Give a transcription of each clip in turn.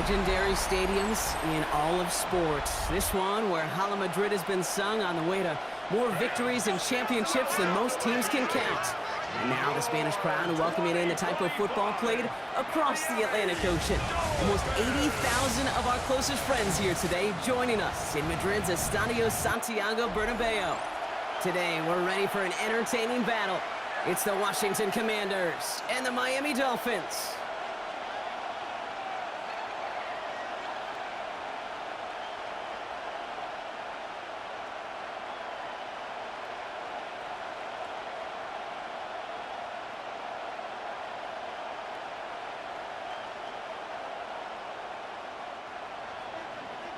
legendary stadiums in all of sports. This one where Hala Madrid has been sung on the way to more victories and championships than most teams can count. And now the Spanish crowd welcoming in the type of football played across the Atlantic Ocean. Almost 80,000 of our closest friends here today joining us in Madrid's Estadio Santiago Bernabeu. Today we're ready for an entertaining battle. It's the Washington Commanders and the Miami Dolphins.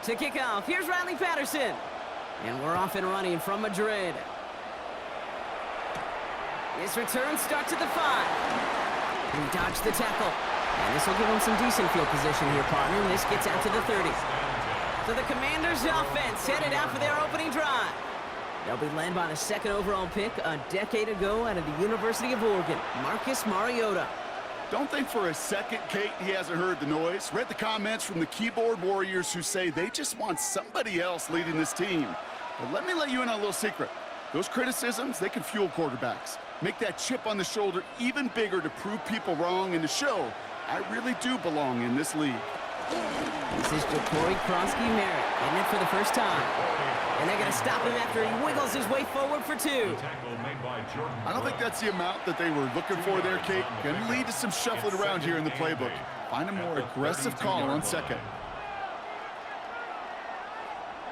To kick off, here's Riley Patterson. And we're off and running from Madrid. His return starts at the 5. He dodged the tackle. And this will give him some decent field position here, partner. And this gets out to the 30. So the Commanders' offense headed out for their opening drive. They'll be led by the second overall pick a decade ago out of the University of Oregon, Marcus Mariota. Don't think for a second, Kate, he hasn't heard the noise. Read the comments from the keyboard warriors who say they just want somebody else leading this team. But let me let you in on a little secret. Those criticisms, they can fuel quarterbacks. Make that chip on the shoulder even bigger to prove people wrong and to show I really do belong in this league. This is Jacory Krosky-Merritt getting it for the first time. And they're going to stop him after he wiggles his way forward for 2. I don't think that's the amount that they were looking for there, Kate. Going to lead to some shuffling around here in the playbook. Find a more aggressive call on second.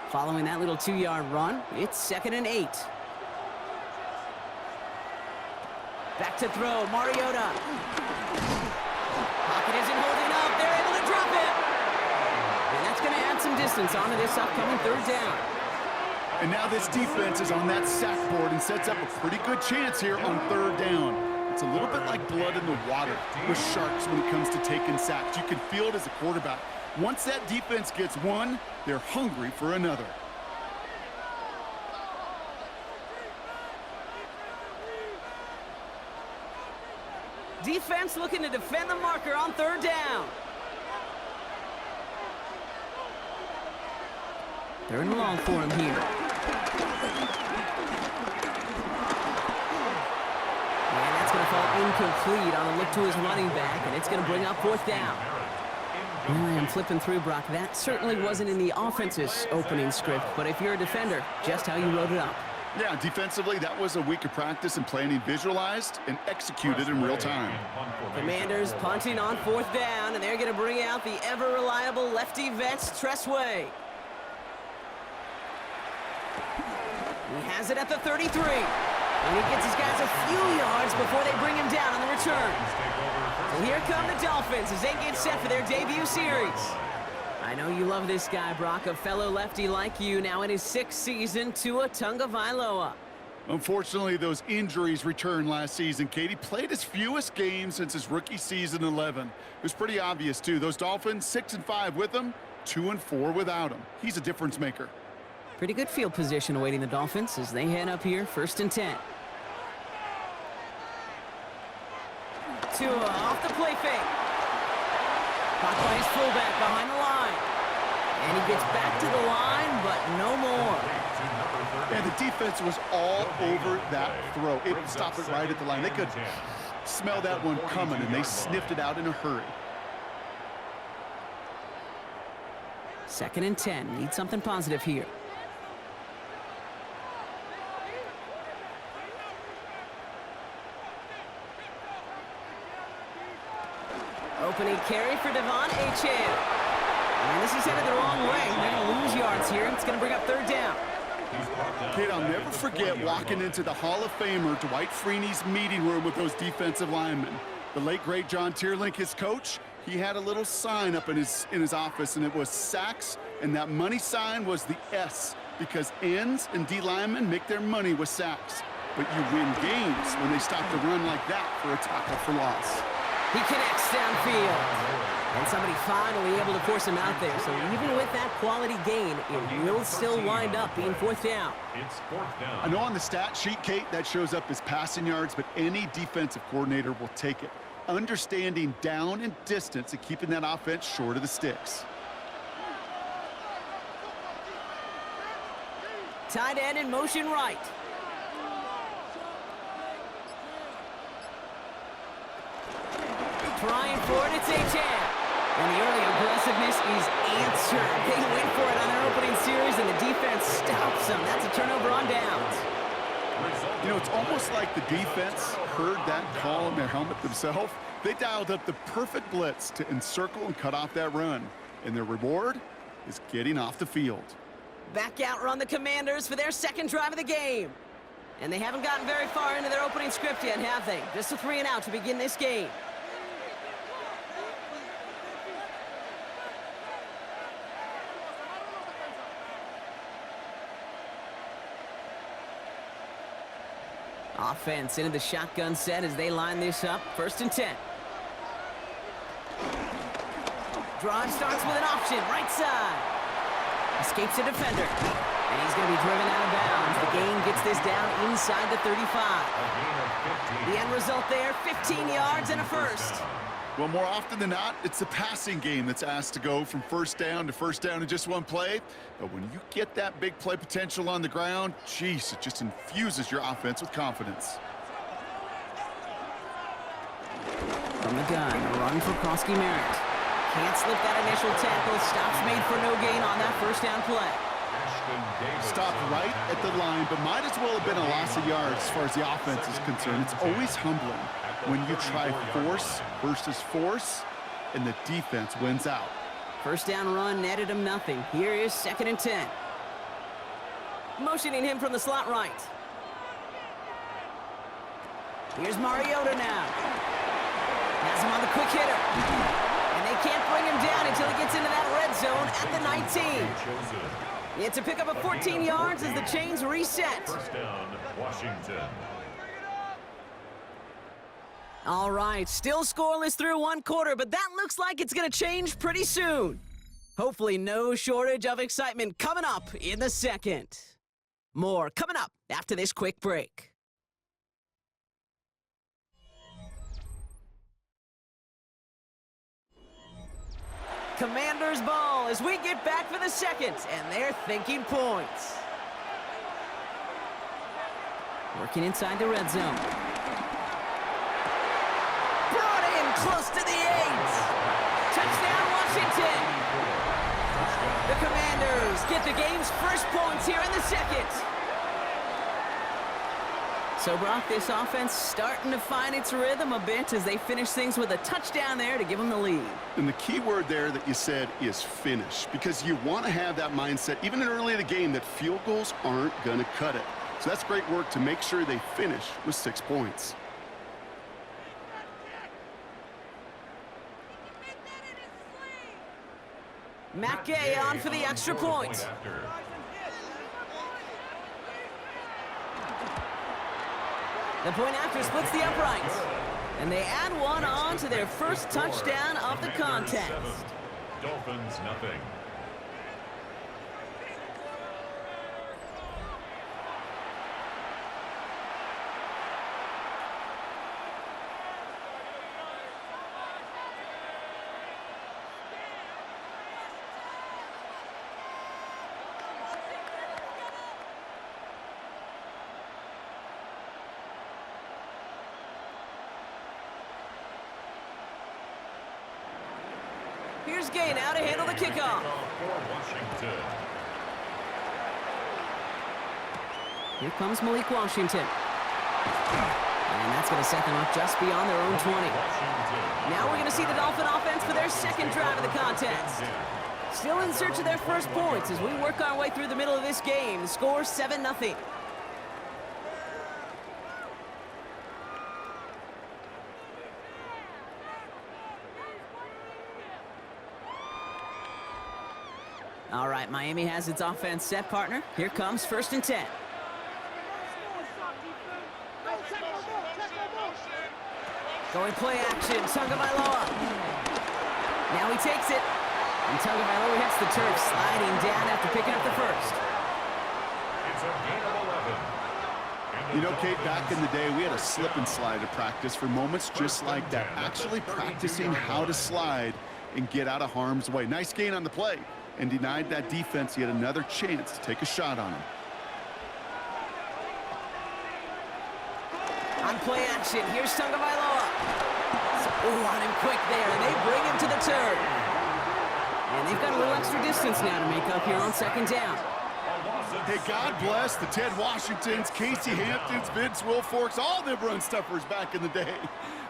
Following that little 2-yard run, it's 2nd and 8. Back to throw, Mariota. Pocket isn't holding up. They're able to drop it. And that's going to add some distance onto this upcoming 3rd down. And now this defense is on that sack board and sets up a pretty good chance here on 3rd down. It's a little bit like blood in the water with sharks when it comes to taking sacks. You can feel it as a quarterback. Once that defense gets one, they're hungry for another. Defense looking to defend the marker on 3rd down. 3rd and long for him here. And that's going to fall incomplete on a look to his running back, and it's going to bring up 4th down. Well, I am flipping through, Brock. That certainly wasn't in the offense's opening script, but if you're a defender, just how you wrote it up. Yeah, defensively, that was a week of practice and planning visualized and executed in real time. Commanders punting on 4th down, and they're going to bring out the ever-reliable lefty vets, Tressway. He has it at the 33. And he gets his guys a few yards before they bring him down on the return. So here come the Dolphins as they get set for their debut series. I know you love this guy, Brock, a fellow lefty like you, now in his 6th season, Tua Tagovailoa. Unfortunately, those injuries returned last season. Katie played his fewest games since his rookie season 11. It was pretty obvious, too. Those Dolphins, 6-5 with him, 2-4 without him. He's a difference maker. Pretty good field position awaiting the Dolphins as they head up here, 1st and 10. Tua off the play fake. Caught by his fullback behind the line. And he gets back to the line, but no more. And the defense was all over that throw. It stopped it right at the line. They could smell that one coming, and they sniffed it out in a hurry. 2nd and 10. Need something positive here. Opening carry for Devon Achane. And this is headed the wrong way. They're going to lose yards here. It's going to bring up 3rd down. Kid, I'll never forget walking into the Hall of Famer Dwight Freeney's meeting room with those defensive linemen. The late, great John Tierlink, his coach, he had a little sign up in his office, and it was sacks, and that money sign was the S, because ends and D linemen make their money with sacks. But you win games when they stop the run like that for a tackle for loss. He connects downfield. And somebody finally able to force him out there. So even with that quality gain, it will still wind up being 4th down. It's 4th down. I know on the stat sheet, Kate, that shows up as passing yards, but any defensive coordinator will take it. understanding down and distance and keeping that offense short of the sticks. Tight end in motion right. Trying for it, it's H.M. And the early aggressiveness is answered. They wait for it on their opening series, and the defense stops them. That's a turnover on downs. You know, it's almost like the defense heard that call in their helmet themselves. They dialed up the perfect blitz to encircle and cut off that run. And their reward is getting off the field. Back out run the Commanders for their second drive of the game. And they haven't gotten very far into their opening script yet, have they? Just a 3-and-out to begin this game. Offense into the shotgun set as they line this up. 1st and 10. Drive starts with an option, right side. Escapes a defender. And he's going to be driven out of bounds. The gain gets this down inside the 35. The end result there, 15 yards and a first. Well, more often than not, it's the passing game that's asked to go from first down in just one play. But when you get that big play potential on the ground, geez, it just infuses your offense with confidence. From the gun, a run for Krosky Merritt. Can't slip that initial tackle. Stops made for no gain on that first down play. Stopped right at the line, but might as well have been a loss of yards as far as the offense is concerned. It's always humbling when you try force versus force, and the defense wins out. First down run netted him nothing. Here is 2nd and 10. Motioning him from the slot right. Here's Mariota now. Has him on the quick hitter. And they can't bring him down until he gets into that red zone at the 19. It's a pickup of 14 yards as the chains reset. First down, Washington. All right, still scoreless through one quarter, but that looks like it's going to change pretty soon. Hopefully no shortage of excitement coming up in the second. More coming up after this quick break. Commanders ball as we get back for the second, and they're thinking points. Working inside the red zone. Brought in close to the 8. Touchdown, Washington. The Commanders get the game's first points here in the second. So, Brock, this offense starting to find its rhythm a bit as they finish things with a touchdown there to give them the lead. And the key word there that you said is finish, because you want to have that mindset, even early in the game, that field goals aren't going to cut it. So that's great work to make sure they finish with 6 points. Matt Gay on for the extra point. The point after splits the uprights. And they add one on to their first touchdown of the contest. Dolphins nothing. Here's Gay now to handle the kickoff. Here comes Malik Washington. And that's going to set them up just beyond their own 20. Now we're going to see the Dolphin offense for their second drive of the contest. Still in search of their first points as we work our way through the middle of this game. The score 7-0. All right, Miami has its offense set, partner. Here comes 1st and 10. Going play action, Tagovailoa. Now he takes it. And Tagovailoa hits the turf, sliding down after picking up the first. It's a gain of 11. You know, Kate, back in the day, we had a slip and slide at practice for moments just like that. Actually practicing how to slide and get out of harm's way. Nice gain on the play, and denied that defense yet another chance to take a shot on him. On play action, here's Tagovailoa. On him quick there, and they bring him to the turf. And they've got a little extra distance now to make up here on second down. Hey, God bless the Ted Washingtons, Casey Hamptons, Vince Wilforks, all them run stuffers back in the day.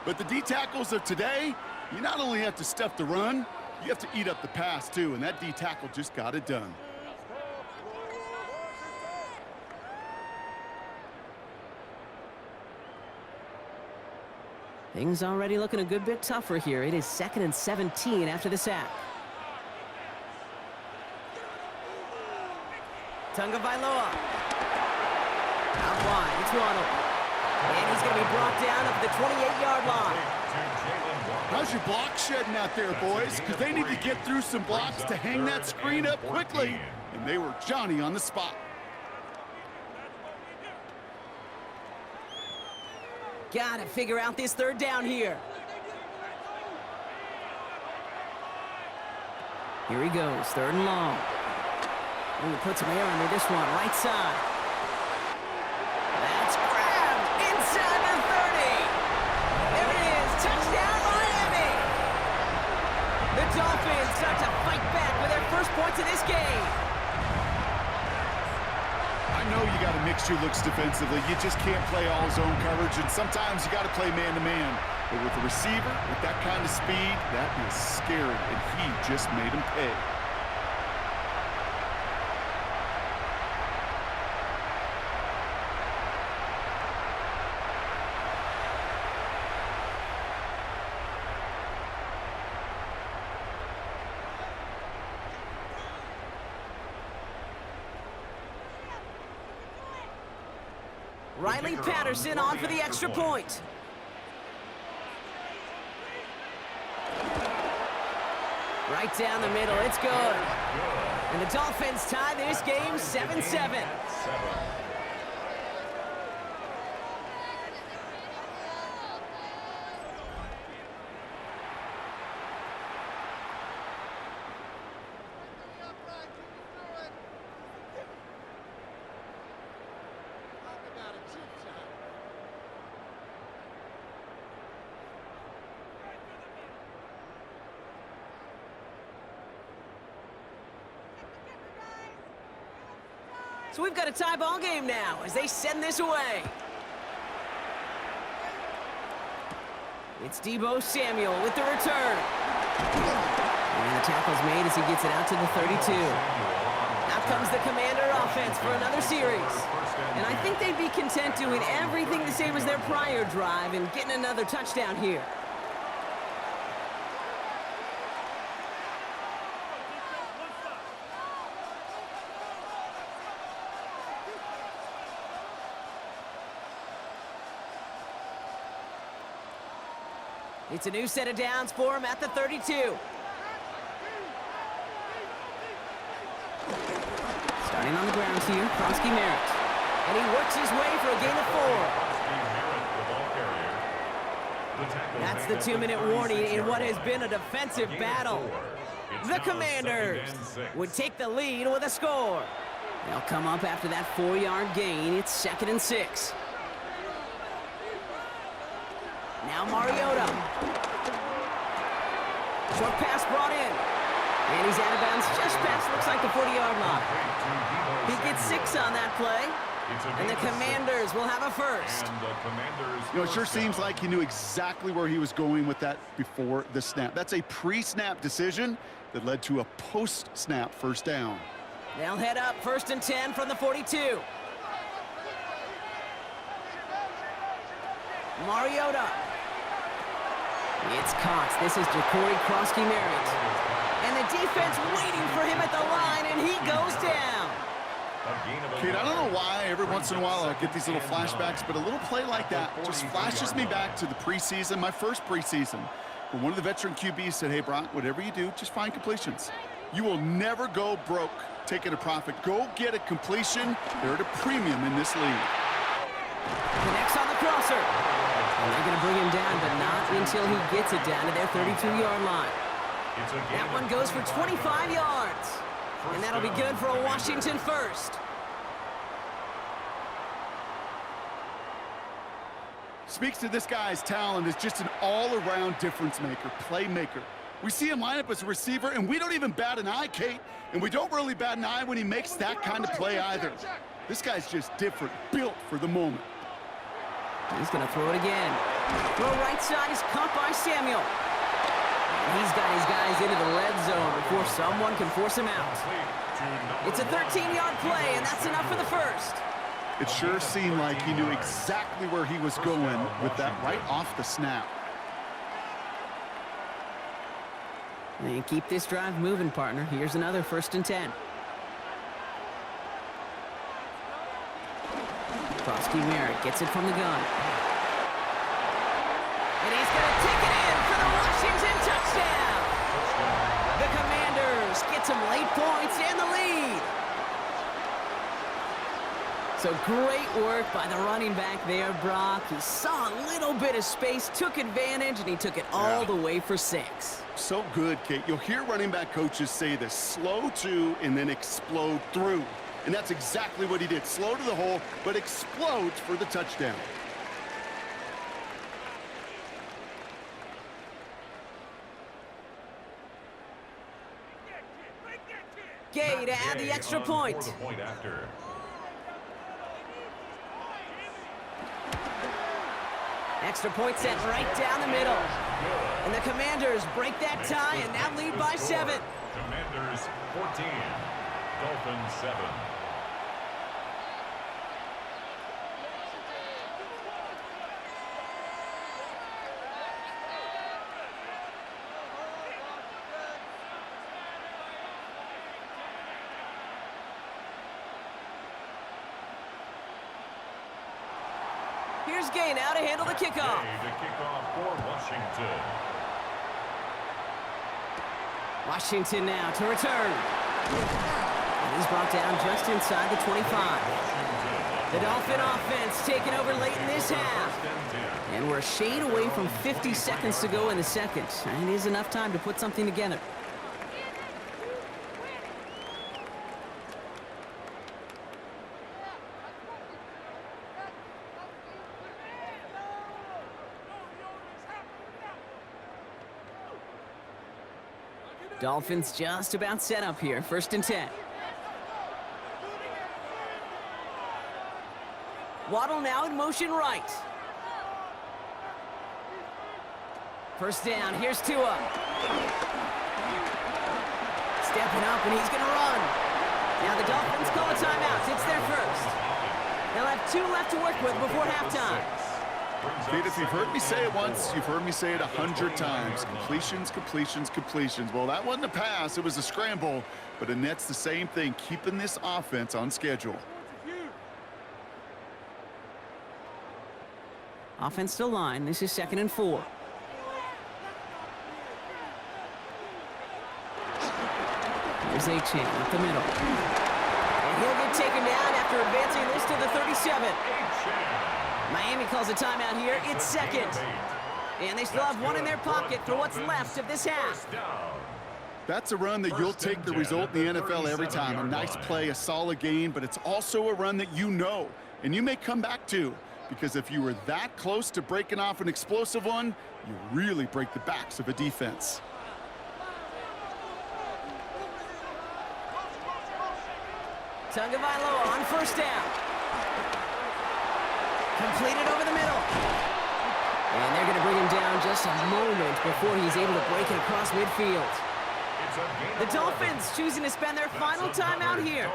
But the D-tackles of today, you not only have to stuff the run, you have to eat up the pass too, and that D-tackle just got it done. Things already looking a good bit tougher here. It is 2nd and 17 after the sack. Tagovailoa. Out wide, it's Waddle. And he's going to be brought down at the 28-yard line. How's your block shedding out there, boys? Because they need to get through some blocks to hang that screen up quickly. And they were Johnny on the spot. Got to figure out this third down here. Here he goes, 3rd and long. Ooh, put some air under this one, right side. That's grabbed inside the 30. There it is, touchdown Miami. The Dolphins start to fight back with their first points of this game. I know you got to mix your looks defensively. You just can't play all zone coverage, and sometimes you got to play man-to-man. But with a receiver, with that kind of speed, that is scary, and he just made him pay. Riley Patterson on for the extra point. Right down the middle, it's good. And the Dolphins tie this game 7-7. So we've got a tie ball game now as they send this away. It's Deebo Samuel with the return. And the tackle's made as he gets it out to the 32. Out comes the Commander offense for another series. And I think they'd be content doing everything the same as their prior drive and getting another touchdown here. It's a new set of downs for him at the 32. Starting on the ground here, Krosky Merritt. And he works his way for a gain of 4. That's the 2-minute warning in what has been a defensive battle. The Commanders would take the lead with a score. They'll come up after that 4-yard gain. It's 2nd and 6. Now Mariota. Short pass brought in. And he's out of bounds just past, looks like the 40-yard line. He gets 6 on that play. And the Commanders will have a first. You know, it sure seems like he knew exactly where he was going with that before the snap. That's a pre-snap decision that led to a post-snap first down. They'll head up 1st and 10 from the 42. Mariota. It's Cox. This is Ja'Cory Krosky Merritt. And the defense waiting for him at the line, and he goes down. Kate, I don't know why every once in a while I get these little flashbacks, but a little play like that just flashes me back to the preseason, my first preseason, where one of the veteran QBs said, hey, Brock, whatever you do, just find completions. You will never go broke taking a profit. Go get a completion. They're at a premium in this league. Connects on the crosser. And they're going to bring him down, but not until he gets it down to their 32-yard line. That one goes for 25 yards. And that'll be good for a Washington first. Speaks to this guy's talent as just an all-around difference maker, playmaker. We see him line up as a receiver, and we don't even bat an eye, Kate. And we don't really bat an eye when he makes that kind of play either. This guy's just different, built for the moment. He's going to throw it again. Throw right side is caught by Samuel. And he's got his guys into the red zone before someone can force him out. It's a 13-yard play, and that's enough for the first. It sure seemed like he knew exactly where he was going with that right off the snap. And keep this drive moving, partner. Here's another 1st and 10. Frosty Merritt gets it from the gun. And he's going to take it in for the Washington touchdown. The Commanders get some late points and the lead. So great work by the running back there, Brock. He saw a little bit of space, took advantage, and he took it all the way for 6. So good, Kate. You'll hear running back coaches say this: slow to and then explode through. And that's exactly what he did. Slow to the hole, but explodes for the touchdown. Gay to add the extra point. Extra point set right down the middle. And the Commanders break that tie and now lead by 7. Commanders 14, Dolphins 7. Here's Gay now to handle the kickoff. The kickoff for Washington. Washington now to return. And he's brought down just inside the 25. The Dolphin offense taking over late in this half. And we're a shade away from 50 seconds to go in the second. And it is enough time to put something together. Dolphins just about set up here. 1st and 10. Waddle now in motion right. First down. Here's Tua. Stepping up, and he's going to run. Now the Dolphins call a timeout. It's their first. They'll have 2 left to work with before halftime. Kate, if you've heard me say it once, you've heard me say it 100 times. Completions, completions, completions. Well, that wasn't a pass. It was a scramble. But Annette's the same thing, keeping this offense on schedule. Offense to line. This is 2nd and 4. Here's Achane up the middle. And he'll get taken down after advancing this to the 37. Miami calls a timeout here. It's 2nd. And they still have 1 in their pocket for what's left of this half. That's a run that you'll take the result in the NFL every time. A nice play, a solid gain, but it's also a run that you know, and you may come back to, because if you were that close to breaking off an explosive one, you really break the backs of a defense. Tagovailoa on 1st down. Completed over the middle. And they're going to bring him down just a moment before he's able to break it across midfield. The Dolphins choosing to spend their final time out here.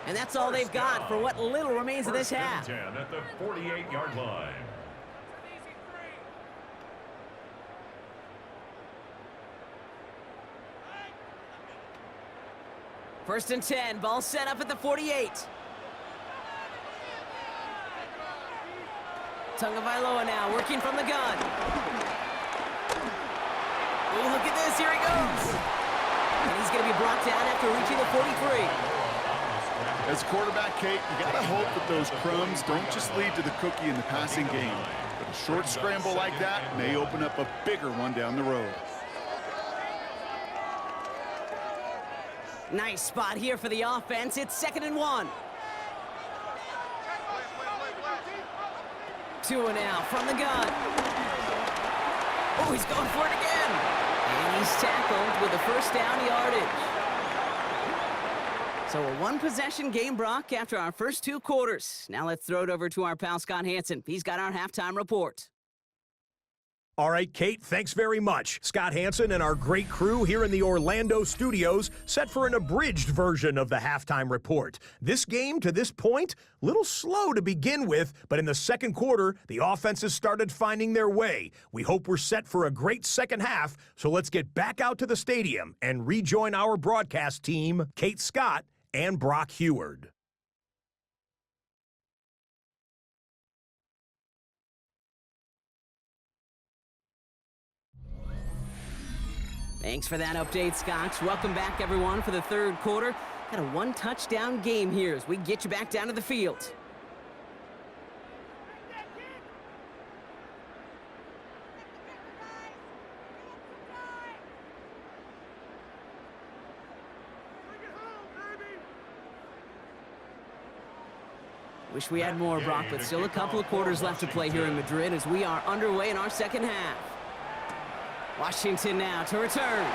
And that's all they've got for what little remains of this half. 10 at the 48-yard line. First and 10, ball set up at the 48. Tagovailoa now working from the gun. Oh, look at this, here he goes. And he's going to be brought down after reaching the 43. As a quarterback, Kate, you got to hope that those crumbs don't just lead to the cookie in the passing game. But a short scramble like that may open up a bigger one down the road. Nice spot here for the offense. It's 2nd and 1. 2 and out from the gun. Oh, he's going for it again. And he's tackled with a first down yardage. So a one-possession game, Brock, after our first 2 quarters. Now let's throw it over to our pal Scott Hansen. He's got our halftime report. All right, Kate, thanks very much. Scott Hansen and our great crew here in the Orlando studios set for an abridged version of the halftime report. This game, to this point, a little slow to begin with, but in the second quarter, the offenses started finding their way. We hope we're set for a great second half, so let's get back out to the stadium and rejoin our broadcast team, Kate Scott and Brock Heward. Thanks for that update, Scott. Welcome back, everyone, for the third quarter. Got a one-touchdown game here as we get you back down to the field. Wish we had more, Brock, but still a couple of quarters left to play here in Madrid as we are underway in our second half. Washington now to return.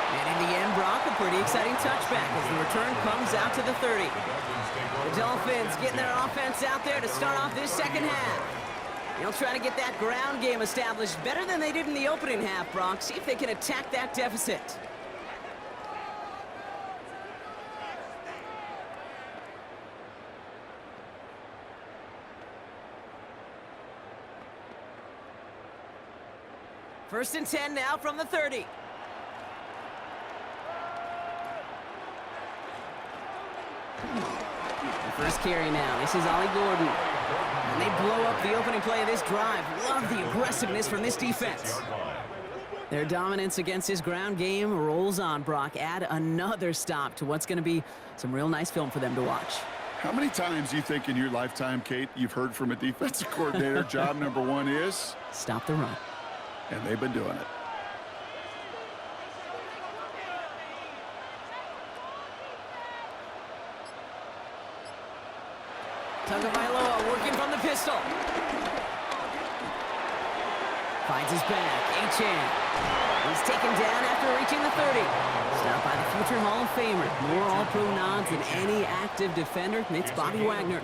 And in the end, Brock, a pretty exciting touchback as the return comes out to the 30. The Dolphins getting their offense out there to start off this second half. They'll try to get that ground game established better than they did in the opening half, Brock. See if they can attack that deficit. First and 10 now from the 30. The first carry now. This is Ollie Gordon. And they blow up the opening play of this drive. Love the aggressiveness from this defense. Their dominance against this ground game rolls on, Brock. Add another stop to what's going to be some real nice film for them to watch. How many times do you think in your lifetime, Kate, you've heard from a defensive coordinator, job number 1 is? Stop the run. And they've been doing it. Tagovailoa working from the pistol. Finds his back. Achane. He's taken down after reaching the 30. Stopped by the future Hall of Famer. More All-Pro nods than any active defender. It's Bobby Wagner.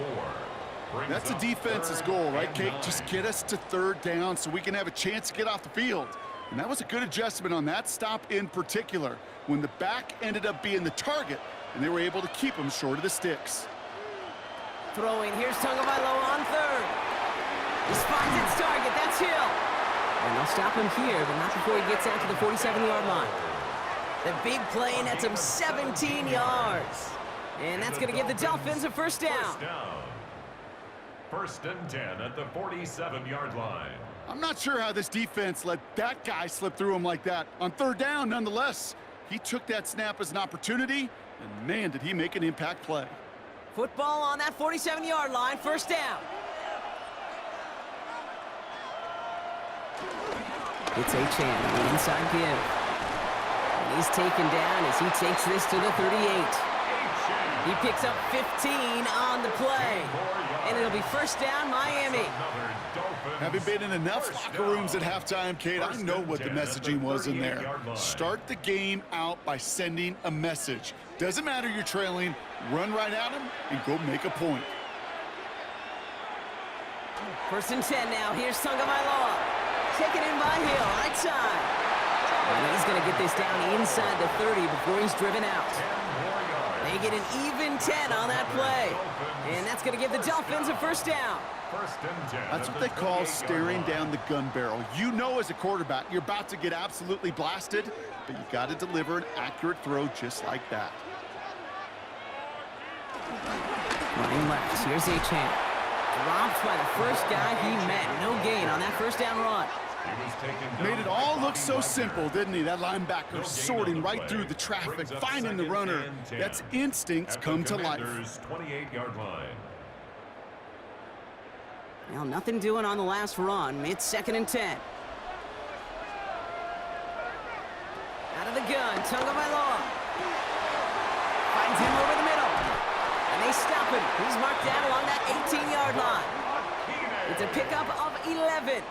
That's a defense's goal, right, Kate? Just get us to third down so we can have a chance to get off the field. And that was a good adjustment on that stop in particular, when the back ended up being the target, and they were able to keep him short of the sticks. Throwing, here's Tagovailoa on third. He finds its target, that's Hill. And they'll stop him here, but not before he gets out to the 47-yard line. The big play nets him 17 yards. And that's going to give the Dolphins a first down. First and 10 at the 47-yard line. I'm not sure how this defense let that guy slip through him like that. On third down, nonetheless, he took that snap as an opportunity, and man, did he make an impact play. Football on that 47-yard line, first down. It's Achane on the inside give. And he's taken down as he takes this to the 38. He picks up 15 on the play. And it'll be first down, Miami. Having been in enough locker rooms at halftime, Kate, I know what the messaging was in there. Start the game out by sending a message. Doesn't matter you're trailing, run right at him and go make a point. First and 10 now. Here's Tagovailoa. Taken in by Hill, right side. And he's going to get this down inside the 30 before he's driven out. They get an even 10 on that play. And that's going to give the Dolphins a first down. That's what they call staring down the gun barrel. You know as a quarterback, you're about to get absolutely blasted, but you got to deliver an accurate throw just like that. Running left, here's Achane. Dropped by the first guy he met. No gain on that first down run. Made it all look so simple, didn't he? That linebacker sorting right through the traffic, finding the runner. That's instincts come to life. 28-yard line. Well, nothing doing on the last run. It's 2nd and 10. Out of the gun, Tagovailoa. Finds him over the middle. And they stop him. He's marked down along that 18-yard line. It's a pickup of 11.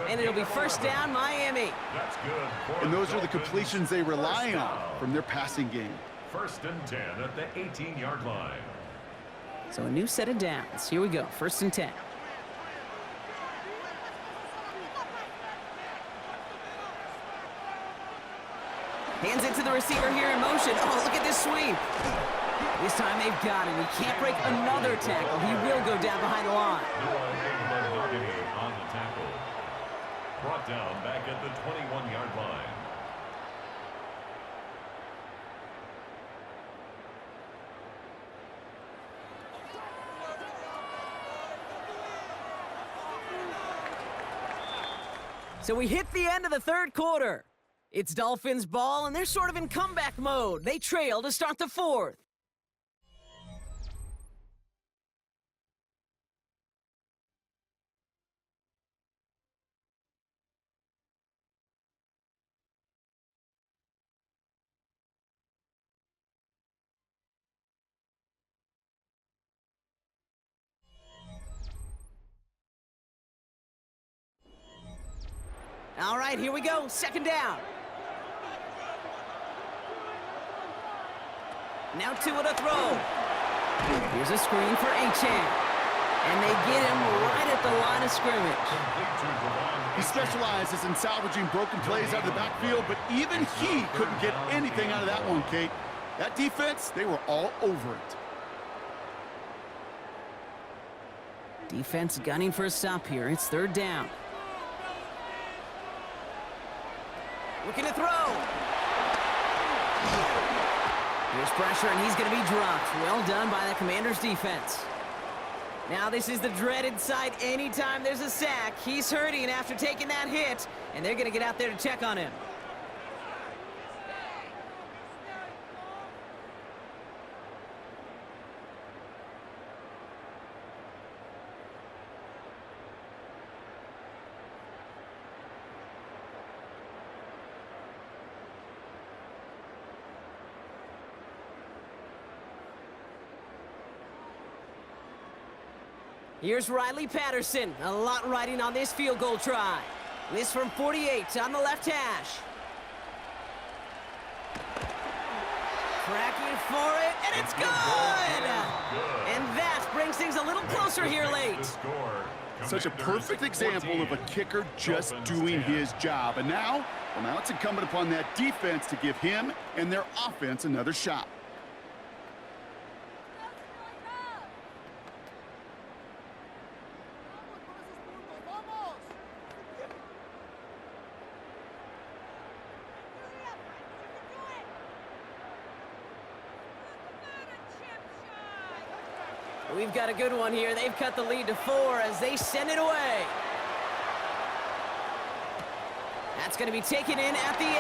And it'll be 1st down, Miami. That's good. And those are the completions they rely on from their passing game. 1st and 10 at the 18-yard line. So a new set of downs. Here we go, 1st and 10. Hands it to the receiver here in motion. Oh, look at this sweep. This time they've got him. He can't break another tackle. He will go down behind the line. On the tackle. Brought down back at the 21-yard line. So we hit the end of the 3rd quarter. It's Dolphins ball, and they're sort of in comeback mode. They trail to start the 4th. All right, here we go. 2nd down. Now Tua to throw. Here's a screen for Achane. And they get him right at the line of scrimmage. He specializes in salvaging broken plays out of the backfield, but even he couldn't get anything out of that one, Kate. That defense, they were all over it. Defense gunning for a stop here. It's 3rd down. Looking to throw. Here's pressure, and he's going to be dropped. Well done by the Commanders' defense. Now this is the dreaded sight anytime there's a sack. He's hurting after taking that hit, and they're going to get out there to check on him. Here's Riley Patterson. A lot riding on this field goal try. This from 48 on the left hash. Tracking for it, and it's good! And that brings things a little closer here late. Such a perfect example of a kicker just doing his job. And now, well, now it's incumbent upon that defense to give him and their offense another shot. We've got a good one here. They've cut the lead to 4 as they send it away. That's going to be taken in at the 8.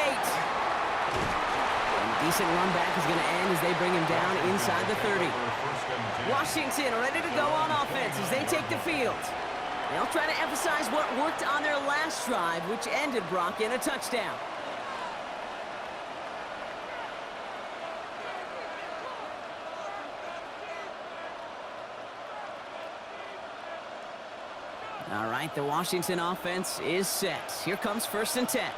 And a decent run back is going to end as they bring him down inside the 30. Washington ready to go on offense as they take the field. They'll try to emphasize what worked on their last drive, which ended, Brock, in a touchdown. All right, the Washington offense is set. Here comes 1st and 10.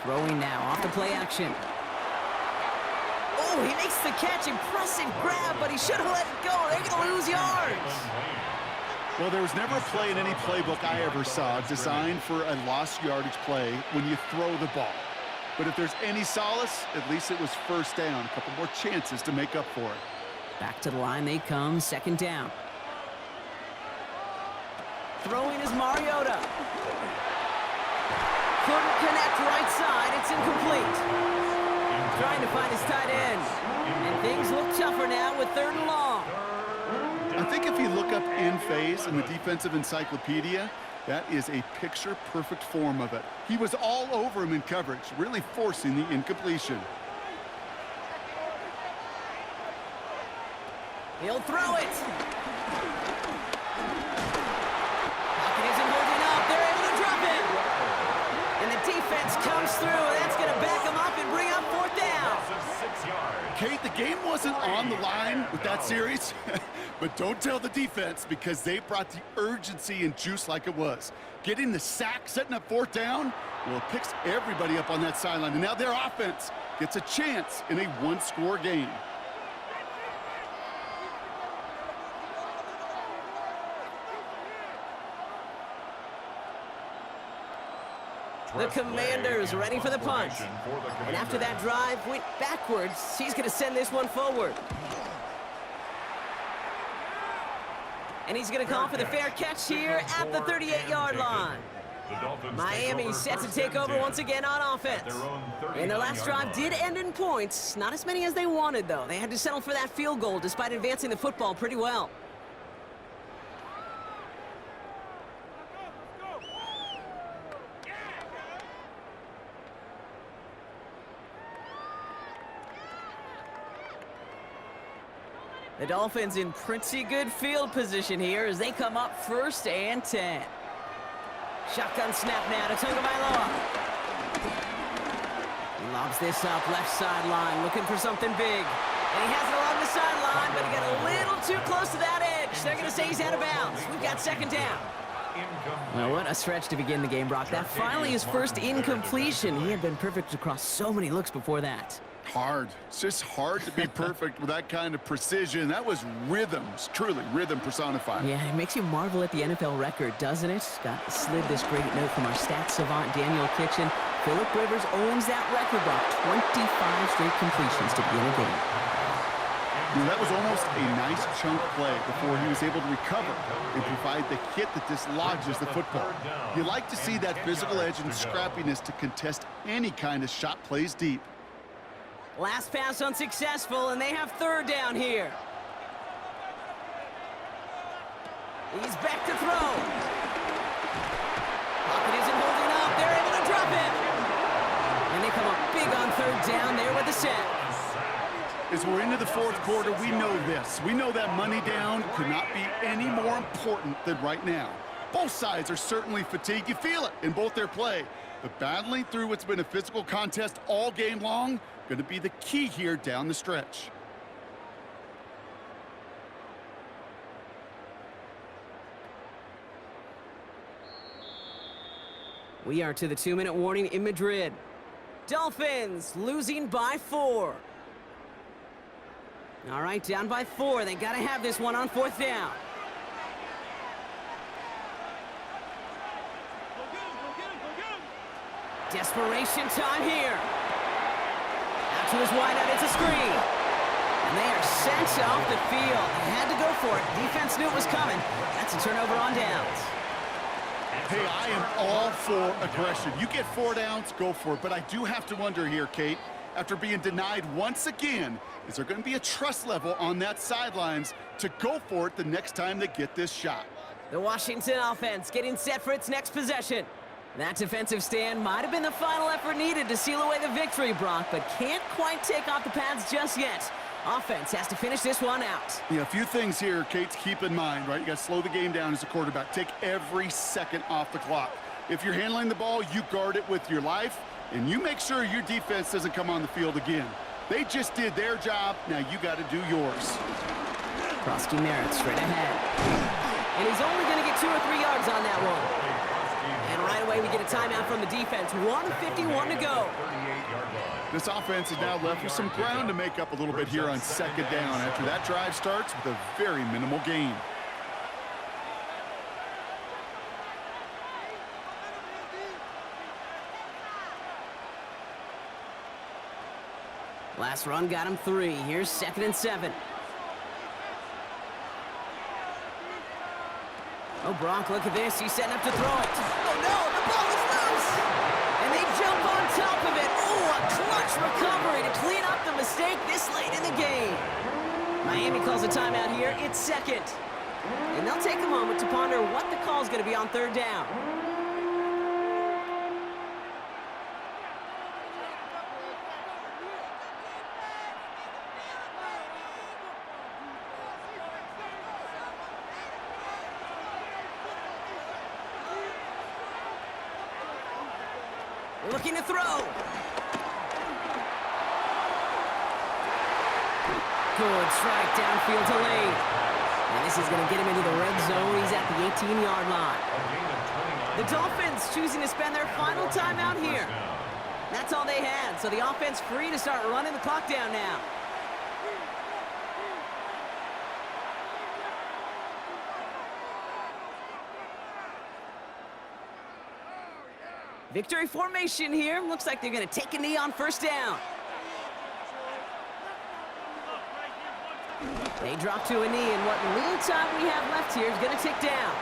Throwing now off the play action. Oh, he makes the catch. Impressive grab, but he should have let it go. They're going to lose yards. Well, there was never a play in any playbook I ever saw designed for a lost yardage play when you throw the ball. But if there's any solace, at least it was 1st down. A couple more chances to make up for it. Back to the line they come, 2nd down. Throwing is Mariota. Couldn't connect right side, it's incomplete. Trying to find his tight end. And things look tougher now with 3rd and long. I think if you look up in phase in the defensive encyclopedia, that is a picture-perfect form of it. He was all over him in coverage, really forcing the incompletion. He'll throw it. Pocket isn't holding up. They're able to drop him. And the defense comes through. That's going to back him up and bring up 4th down. Kate, the game wasn't on the line with that series, but don't tell the defense because they brought the urgency and juice like it was. Getting the sack, setting up 4th down, well, it picks everybody up on that sideline. And now their offense gets a chance in a one-score game. The Commanders ready for the punt. And after that drive went backwards, he's going to send this one forward. And he's going to call for the fair catch here at the 38-yard line. Miami set to take over once again on offense. And their last drive did end in points. Not as many as they wanted, though. They had to settle for that field goal despite advancing the football pretty well. The Dolphins in pretty good field position here as they come up 1st and 10. Shotgun snap now to Tagovailoa. He lobs this up left sideline, looking for something big. And he has it along the sideline, but he got a little too close to that edge. They're going to say he's out of bounds. We've got 2nd down. Well, what a stretch to begin the game, Brock. That finally his first incompletion. He had been perfect across so many looks before that. Hard. It's just hard to be perfect with that kind of precision. That was rhythm, truly rhythm personified. Yeah, it makes you marvel at the NFL record, doesn't it? Got slid this great note from our stats savant, Daniel Kitchen. Phillip Rivers owns that record by 25 straight completions to begin a game. You know, that was almost a nice chunk play before he was able to recover and provide the hit that dislodges the football. You like to see that physical edge and scrappiness to contest any kind of shot plays deep. Last pass unsuccessful, and they have 3rd down here. He's back to throw. Pocket isn't holding up. They're able to drop him. And they come up big on 3rd down there with the sack. As we're into the 4th quarter, we know this. We know that money down could not be any more important than right now. Both sides are certainly fatigued. You feel it in both their play. But battling through what's been a physical contest all game long, going to be the key here down the stretch. We are to the 2-minute warning in Madrid. Dolphins losing by 4. All right, down by 4. They got to have this one on 4th down. Desperation time here. Out to his wideout, it's a screen. And they are sent off the field. They had to go for it. Defense knew it was coming. That's a turnover on downs. Hey, I am all for aggression. You get 4 downs, go for it. But I do have to wonder here, Kate, after being denied once again, is there going to be a trust level on that sidelines to go for it the next time they get this shot? The Washington offense getting set for its next possession. That defensive stand might have been the final effort needed to seal away the victory, Brock, but can't quite take off the pads just yet. Offense has to finish this one out. Yeah, a few things here, Kate, to keep in mind, right? You got to slow the game down as a quarterback. Take every second off the clock. If you're handling the ball, you guard it with your life, and you make sure your defense doesn't come on the field again. They just did their job. Now you got to do yours. Krosky Merritt straight ahead. And he's only going to get 2 or 3 yards on that one. And right away we get a timeout from the defense. 1:51 to go. This offense is now left with some ground to make up a little bit here on 2nd down after that drive starts with a very minimal gain. Last run got him 3. Here's 2nd and 7. Oh, Brock, look at this. He's setting up to throw it. Oh, no, the ball is loose. And they jump on top of it. Oh, a clutch recovery to clean up the mistake this late in the game. Miami calls a timeout here. It's 2nd. And they'll take a moment to ponder what the call is going to be on third down. Looking to throw. Good strike downfield to Lane. And this is going to get him into the red zone. He's at the 18-yard line. The Dolphins choosing to spend their final time out here. That's all they had, so the offense free to start running the clock down now. Victory formation here. Looks like they're going to take a knee on first down. They drop to a knee, and what little time we have left here is going to tick down.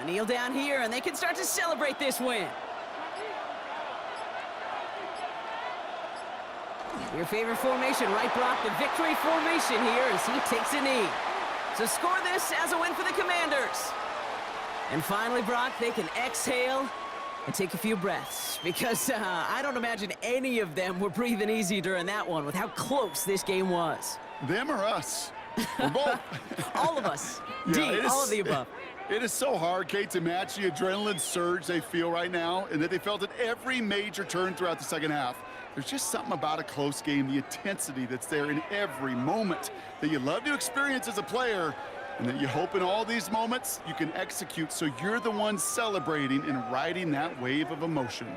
A kneel down here, and they can start to celebrate this win. Your favorite formation, right, Brock? The victory formation here as he takes a knee. So score this as a win for the Commanders. And finally, Brock, they can exhale and take a few breaths because I don't imagine any of them were breathing easy during that one with how close this game was. Them or us? We're both. All of us. Yeah, all of the above. It is so hard, Kate, to match the adrenaline surge they feel right now and that they felt at every major turn throughout the second half. There's just something about a close game, the intensity that's there in every moment that you love to experience as a player, and that you hope in all these moments you can execute so you're the one celebrating and riding that wave of emotion.